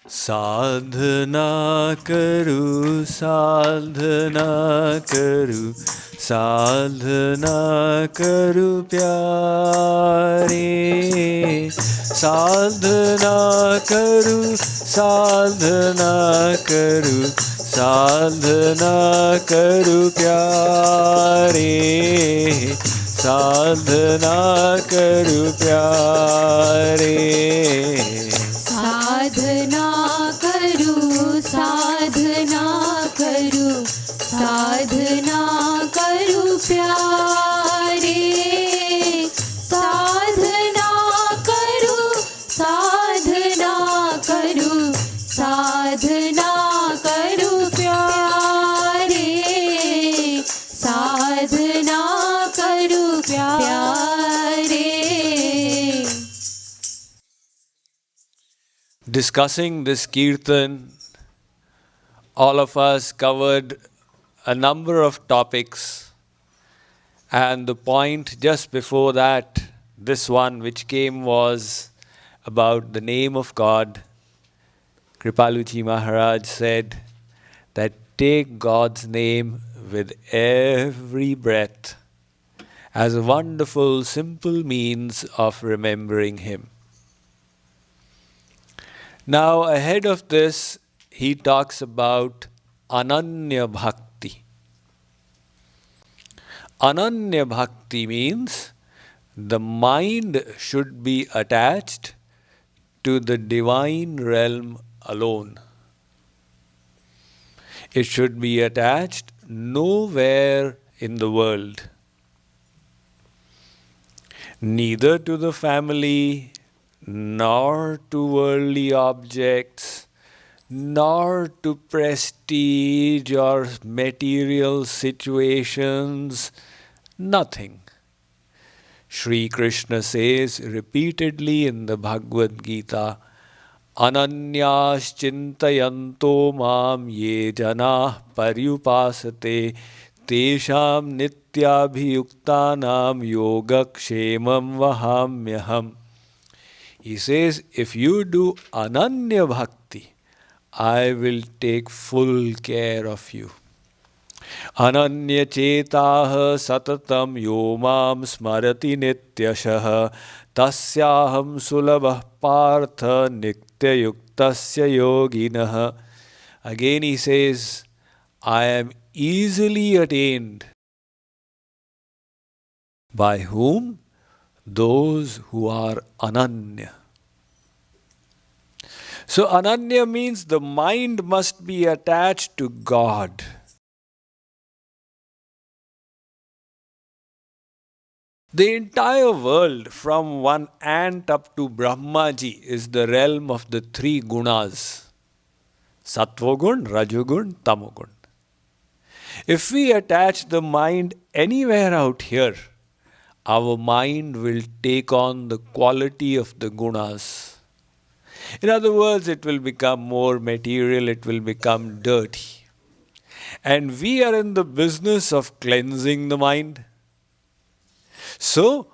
साधना करूं साधना करूं साधना करूं प्यारे साधना करूं साधना करूं साधना करूं प्यारे साधना करूं प्यारे साधना करूं साधना करूं साधना करूं प्यारे साधना करूं साधना करूं साधना करूं प्यारे साधना करूं प्यारे. Discussing this kirtan, all of us covered a number of topics, and the point just before that, this one which came, was about the name of God. Kripaluji Maharaj said that take God's name with every breath as a wonderful, simple means of remembering Him. Now, ahead of this, he talks about Ananya Bhakti. Ananya Bhakti means the mind should be attached to the divine realm alone. It should be attached nowhere in the world. Neither to the family, nor to worldly objects, nor to prestige or material situations, nothing. Sri Krishna says repeatedly in the Bhagavad Gita, Ananyas chintayanto mam ye janah paryupasate tesham nityabhiyuktanam yogakshemam vahamyaham. He says, if you do Ananya Bhakti, I will take full care of you. Ananya chetah satatam yo mam smarati nityashah tasyaham sulabah partha nityayuktasya yoginah. Again he says, I am easily attained. By whom? Those who are Ananya. So Ananya means the mind must be attached to God. The entire world, from one ant up to Brahmaji, is the realm of the three gunas. Sattvagun, Rajagun, Tamogun. If we attach the mind anywhere out here, our mind will take on the quality of the gunas. In other words, it will become more material, it will become dirty. And we are in the business of cleansing the mind. So,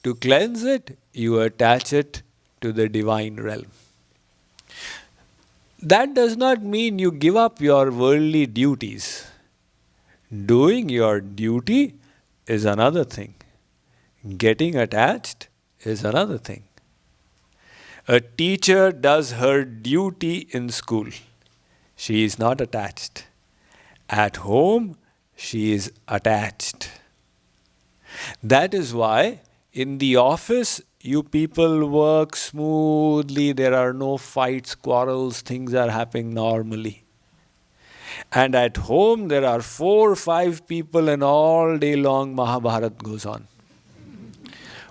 to cleanse it, you attach it to the divine realm. That does not mean you give up your worldly duties. Doing your duty is another thing. Getting attached is another thing. A teacher does her duty in school. She is not attached. At home, she is attached. That is why in the office, you people work smoothly. There are no fights, quarrels, things are happening normally. And at home, there are 4 or 5 people and all day long Mahabharat goes on.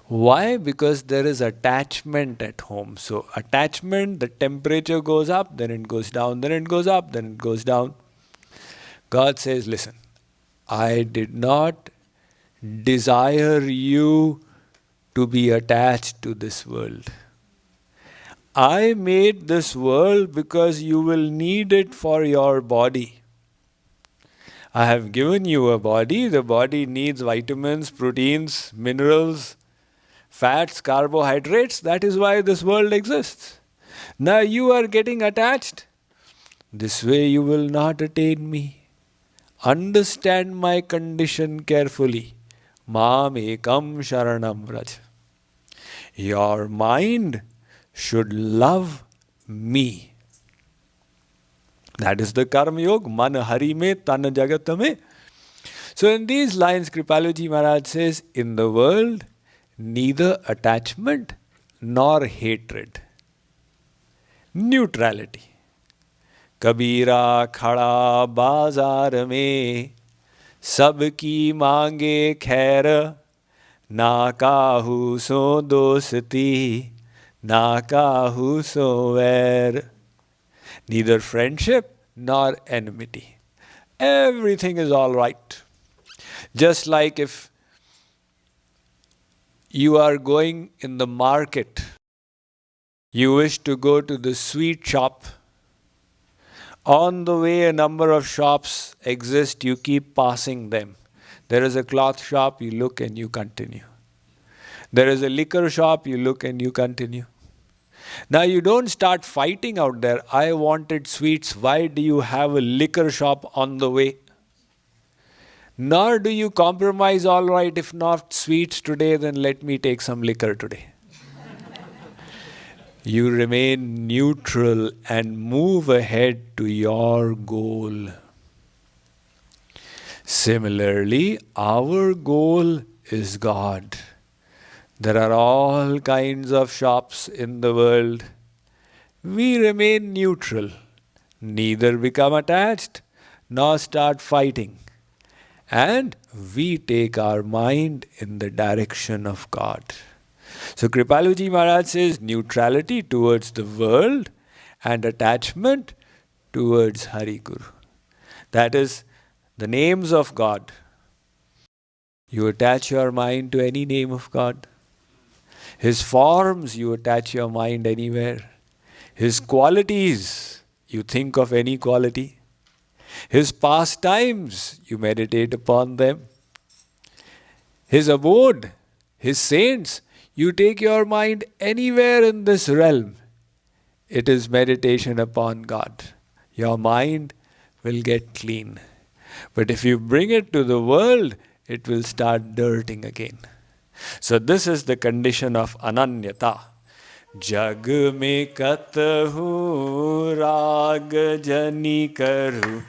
Why? Because there is attachment at home. So attachment, the temperature goes up, then it goes down, then it goes up, then it goes down. God says, listen, I did not desire you to be attached to this world. I made this world because you will need it for your body. I have given you a body. The body needs vitamins, proteins, minerals, fats, carbohydrates. That is why this world exists. Now you are getting attached. This way you will not attain me. Understand my condition carefully. Mam ekam sharanam vraj. Your mind should love me. That is the Karma Yoga. Man hari mein, tan jagat mein. So in these lines, Kripaluji Maharaj says, in the world, neither attachment nor hatred. Neutrality. Kabira khada bazar mein, sabki mange khair, na kahu so dosti, na kahu so vair. Neither friendship nor enmity. Everything is all right. Just like if you are going in the market, you wish to go to the sweet shop. On the way, a number of shops exist, you keep passing them. There is a cloth shop, you look and you continue. There is a liquor shop, you look and you continue. Now you don't start fighting out there. I wanted sweets. Why do you have a liquor shop on the way? Nor do you compromise, all right, if not sweets today, then let me take some liquor today. You remain neutral and move ahead to your goal. Similarly, our goal is God. There are all kinds of shops in the world. We remain neutral, neither become attached nor start fighting. And we take our mind in the direction of God. So Kripaluji Maharaj says neutrality towards the world and attachment towards Hari Guru. That is the names of God. You attach your mind to any name of God. His forms, you attach your mind anywhere. His qualities, you think of any quality. His pastimes, you meditate upon them. His abode, His saints, you take your mind anywhere in this realm. It is meditation upon God. Your mind will get clean. But if you bring it to the world, it will start dirting again. So this is the condition of ananyata. जग में कतहु राग जनि करु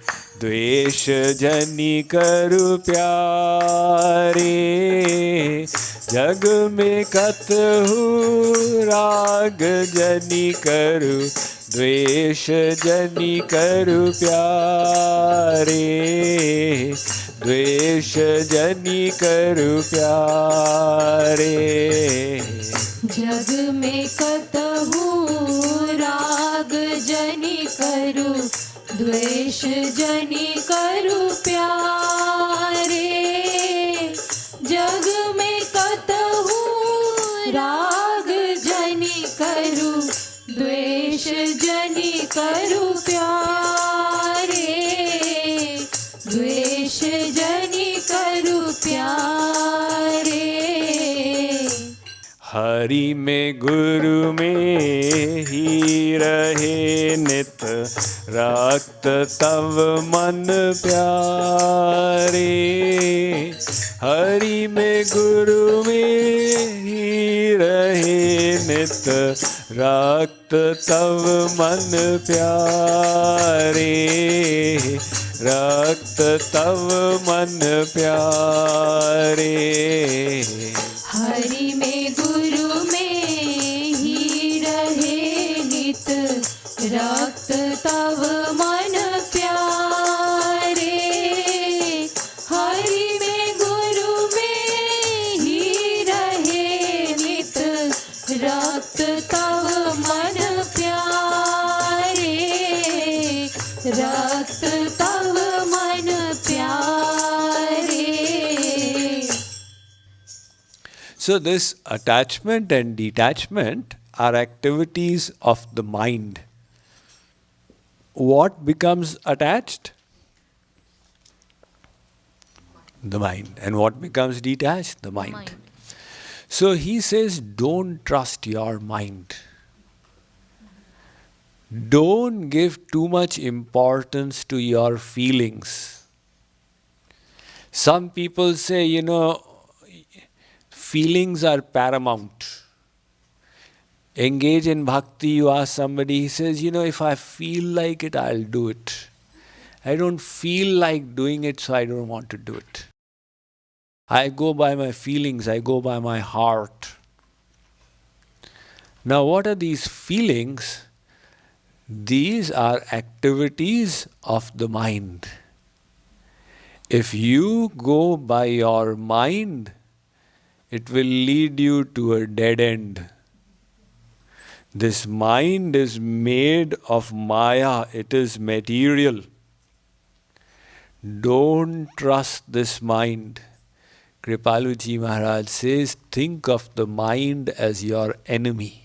द्वेष जनि करु प्यारे जग में कतहु राग जनि करु द्वेष जनि करु प्यारे द्वेष जनि करु प्यारे जग में कतहु राग जनि करु द्वेष जनि करु प्यारे जग में कतहु राग जनि करु द्वेष जनि करु प्यारे द्वेष जनि करु प्यारे हरि में गुरु में ही रहे नित रक्त तव मन प्यारे हरि में गुरु में ही रहे नित रक्त तव मन प्यारे रक्त तव मन प्यारे हरि में गुरु में ही रहे नित रक्त तव मन प्यारे हरि में गुरु में ही रहे नित रक्त तव मन प्यारे रक्त तव मन प्यारे. So this attachment and detachment are activities of the mind. What becomes attached? The mind. And what becomes detached? The mind. So he says, don't trust your mind. Don't give too much importance to your feelings. Some people say, feelings are paramount. Engage in bhakti, you ask somebody, he says, if I feel like it, I'll do it. I don't feel like doing it, so I don't want to do it. I go by my feelings, I go by my heart. Now, what are these feelings? These are activities of the mind. If you go by your mind, it will lead you to a dead end. This mind is made of Maya, it is material. Don't trust this mind. Kripaluji Maharaj says, think of the mind as your enemy.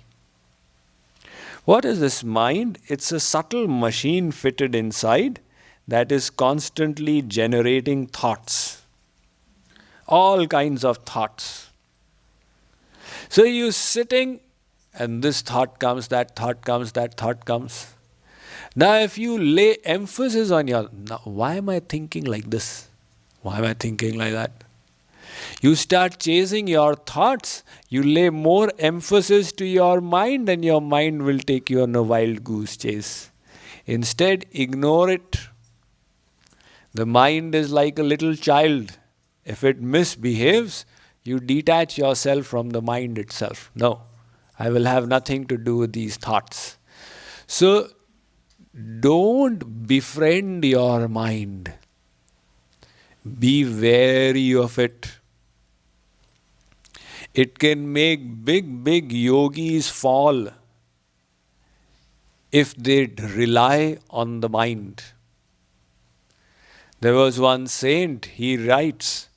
What is this mind? It's a subtle machine fitted inside that is constantly generating thoughts. All kinds of thoughts. So you're sitting and this thought comes, that thought comes, that thought comes. Now if you lay emphasis on why am I thinking like this? Why am I thinking like that? You start chasing your thoughts, you lay more emphasis to your mind and your mind will take you on a wild goose chase. Instead, ignore it. The mind is like a little child. If it misbehaves, you detach yourself from the mind itself. No, I will have nothing to do with these thoughts. So, don't befriend your mind. Be wary of it. It can make big yogis fall if they rely on the mind. There was one saint, he writes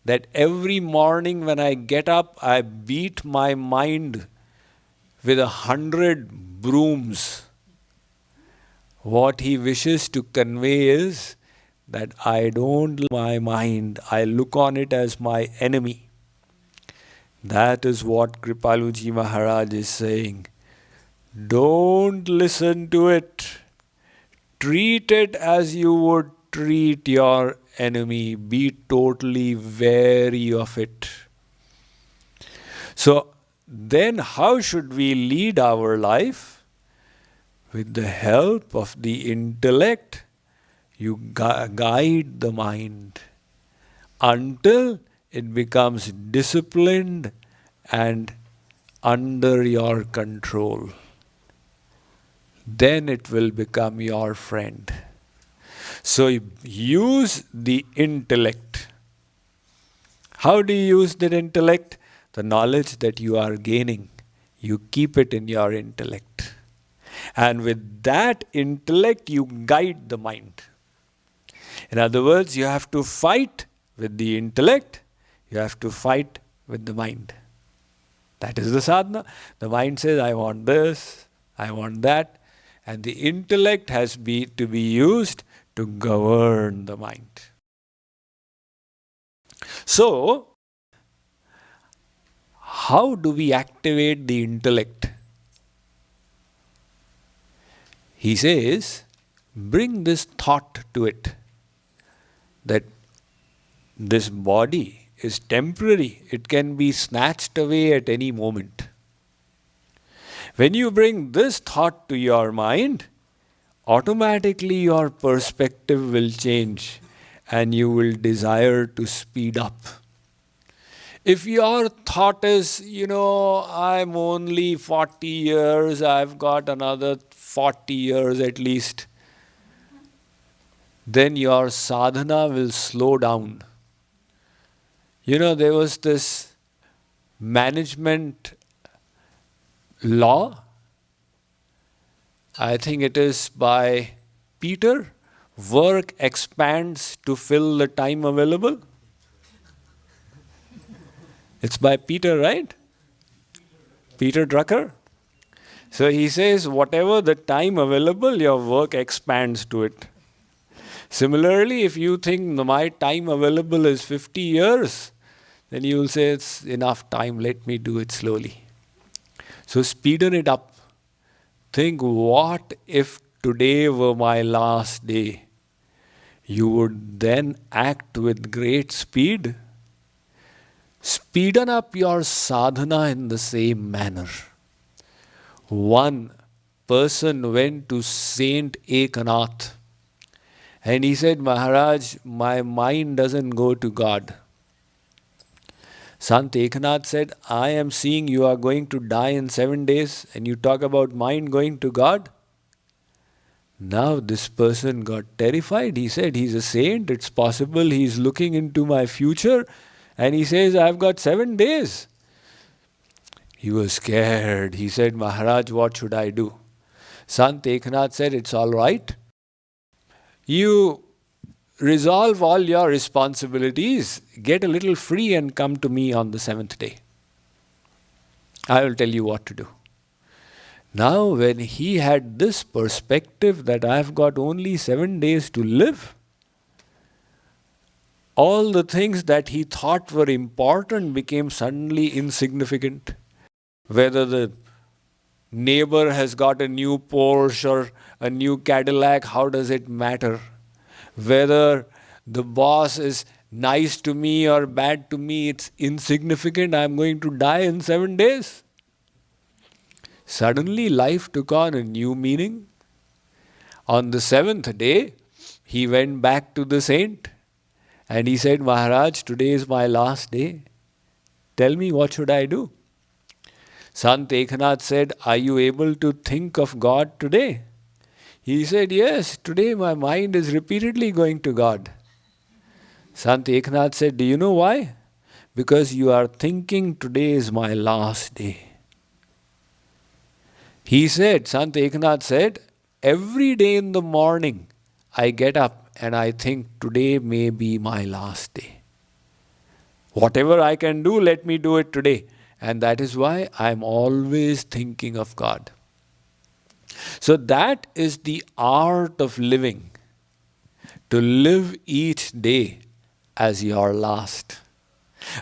that every morning when I get up, I beat my mind with 100 brooms. What he wishes to convey is that I don't look my mind, I look on it as my enemy. That is what Kripaluji Maharaj is saying. Don't listen to it. Treat it as you would treat your enemy. Be totally wary of it. So, then how should we lead our life? With the help of the intellect, you guide the mind until it becomes disciplined and under your control. Then it will become your friend. So use the intellect. How do you use the intellect? The knowledge that you are gaining, you keep it in your intellect. And with that intellect, you guide the mind. In other words, you have to fight with the intellect. You have to fight with the mind. That is the sadhana. The mind says, I want this, I want that. And the intellect has to be used to govern the mind. So, how do we activate the intellect? He says, bring this thought to it, that this body is temporary. It can be snatched away at any moment. When you bring this thought to your mind, automatically your perspective will change and you will desire to speed up. If your thought is, I'm only 40 years, I've got another 40 years at least, then your sadhana will slow down. There was this management law, I think it is by Peter, work expands to fill the time available. It's by Peter, right? Peter Drucker. So he says, whatever the time available, your work expands to it. Similarly, if you think my time available is 50 years, then you will say it's enough time, let me do it slowly. So speeden it up. think, what if today were my last day? You would then act with great speed. Speeden up your sadhana in the same manner. One person went to Saint Ekanath and he said, Maharaj, my mind doesn't go to God. Sant Ekanath said, I am seeing you are going to die in 7 days and you talk about mind going to God. Now this person got terrified. He said, he's a saint, it's possible he's looking into my future and he says, I've got 7 days. He was scared. He said, Maharaj, what should I do? Sant Ekanath said, it's all right. You resolve all your responsibilities, get a little free and come to me on the 7th day. I will tell you what to do. Now when he had this perspective that I've got only 7 days to live, all the things that he thought were important became suddenly insignificant. Whether the neighbor has got a new Porsche or a new Cadillac, how does it matter? Whether the boss is nice to me or bad to me, it's insignificant. I'm going to die in 7 days. Suddenly life took on a new meaning. On the 7th day, he went back to the saint and he said, Maharaj, today is my last day. Tell me, what should I do? Sant Ekanath said, are you able to think of God today? He said, yes, today my mind is repeatedly going to God. Sant Ekanath said, do you know why? Because you are thinking today is my last day. He said, Sant Ekanath said, every day in the morning I get up and I think today may be my last day. Whatever I can do, let me do it today. And that is why I am always thinking of God. So that is the art of living. To live each day as your last.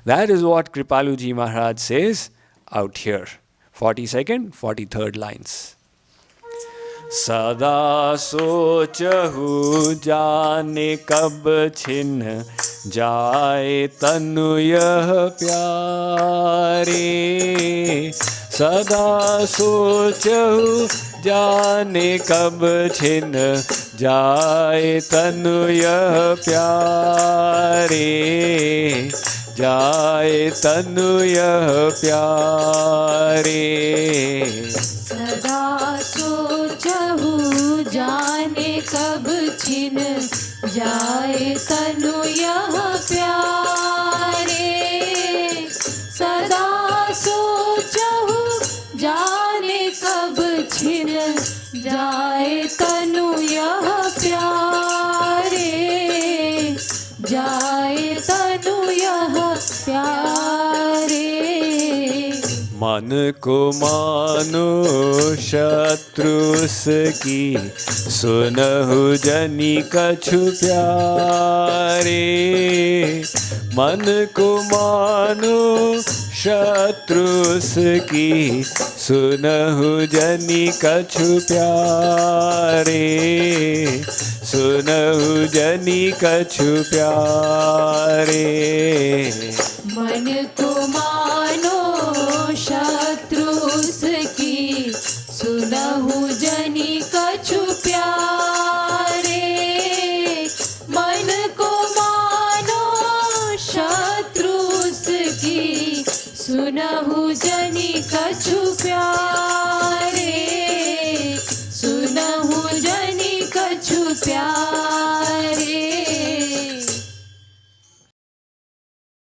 That is what Kripaluji Maharaj says out here. 42nd, 43rd lines. सदा सोचहु जाने कब छिन जाए तनु यह प्यारे सदा सोचहु जाने कब छिन जाए तनु यह प्यारे जाए तनु यह प्यारे सदा सोचहु जाने कब छिन जाए तनु यह प्यारे सदा सोचहु जाने कब छिन जाए तनु यह प्यारे जाए तनु यह प्यारे मन को मानो शत्रु की सुनहु जनि कछु प्यारे मन को मानो शत्रु की सुनहु जनि कछु प्यारे सुनहु जनि कछु प्यारे मन को मानो शत्रु की सुनहु जनि कछु प्यारे मन को मानो शत्रु की सुनहु जनि कछु प्यारे